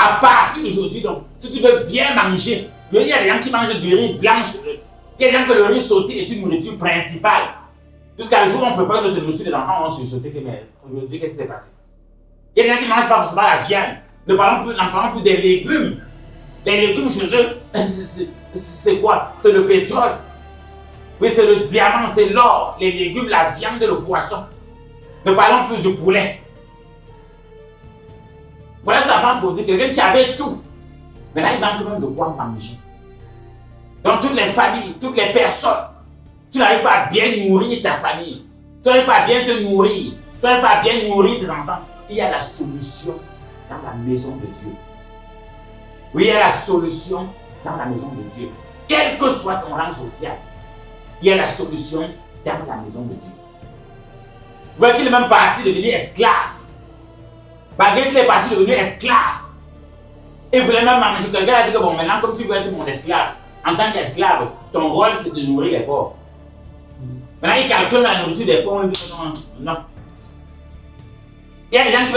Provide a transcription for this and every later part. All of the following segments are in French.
À partir d'aujourd'hui, donc, si tu veux bien manger, il y a des gens qui mangent du riz blanc. Il y a des gens que le riz sauté est une nourriture principale. Jusqu'à le jour où on prépare notre nourriture, les enfants ont sursauté que mais aujourd'hui, qu'est-ce qui s'est passé? Il y a des gens qui ne mangent pas forcément la viande. Ne parlons plus des légumes. Les légumes chez eux, c'est quoi? C'est le pétrole. Oui, c'est le diamant, c'est l'or. Les légumes, la viande, le poisson. Ne parlons plus du poulet. Voilà cet enfant pour dire quelqu'un qui avait tout. Mais là, il manque même de quoi manger. Dans toutes les familles, toutes les personnes, tu n'arrives pas à bien nourrir ta famille. Tu n'arrives pas à bien te nourrir. Tu n'arrives pas à bien nourrir tes enfants. Il y a la solution dans la maison de Dieu. Oui, il y a la solution dans la maison de Dieu. Quel que soit ton rang social, il y a la solution dans la maison de Dieu. Vous voyez qu'il est même parti devenir esclave. Malgré qu'il est parti devenir esclave. Et il voulait même manger. Quelqu'un a dit que bon, maintenant, comme tu veux être mon esclave, en tant qu'esclave, ton rôle c'est de nourrir les pauvres. Maintenant, il calcule la nourriture des pauvres. Il dit non. Il y a des gens qui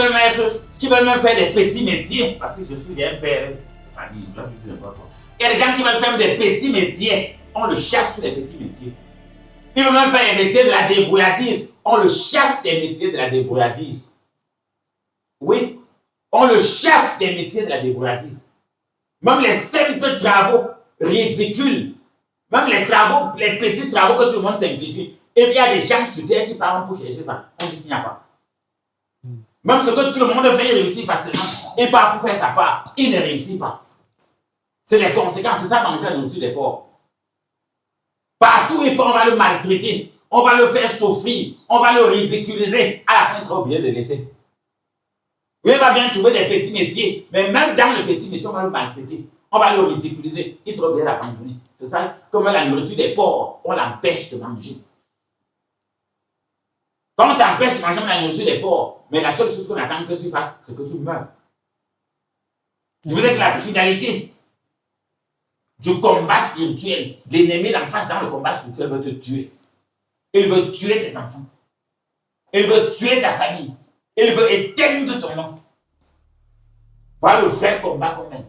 veulent même faire des petits métiers. Parce que je suis un père de famille. Il y a des gens qui veulent faire des petits métiers. On le chasse sur les petits métiers. Il veut même faire les métiers de la débrouillardise. On le chasse des métiers de la débrouillardise. Oui, on le chasse des métiers de la débrouillardise. Même les simples travaux ridicules, même les travaux, les petits travaux que tout le monde simplifie. Et puis il y a des gens sur terre qui parlent pour chercher ça. On dit qu'il n'y a pas. Même ce que tout le monde fait, il réussit facilement. Et pas pour faire sa part, il ne réussit pas. C'est les conséquences, c'est ça manger la nourriture des pauvres. Partout et on va le maltraiter, on va le faire souffrir, on va le ridiculiser. À la fin, il sera obligé de laisser. Il va bien trouver des petits métiers, mais même dans le petit métier, on va le maltraiter. On va le ridiculiser. Il sera obligé d'abandonner. C'est ça, comme la nourriture des pauvres, on l'empêche de manger. Quand on t'empêche de manger la nourriture des pauvres, mais la seule chose qu'on attend que tu fasses, c'est que tu meurs. Vous êtes la finalité du combat spirituel. L'ennemi en face dans le combat spirituel veut te tuer. Il veut tuer tes enfants. Il veut tuer ta famille. Il veut éteindre ton nom. Voilà le vrai combat qu'on mène.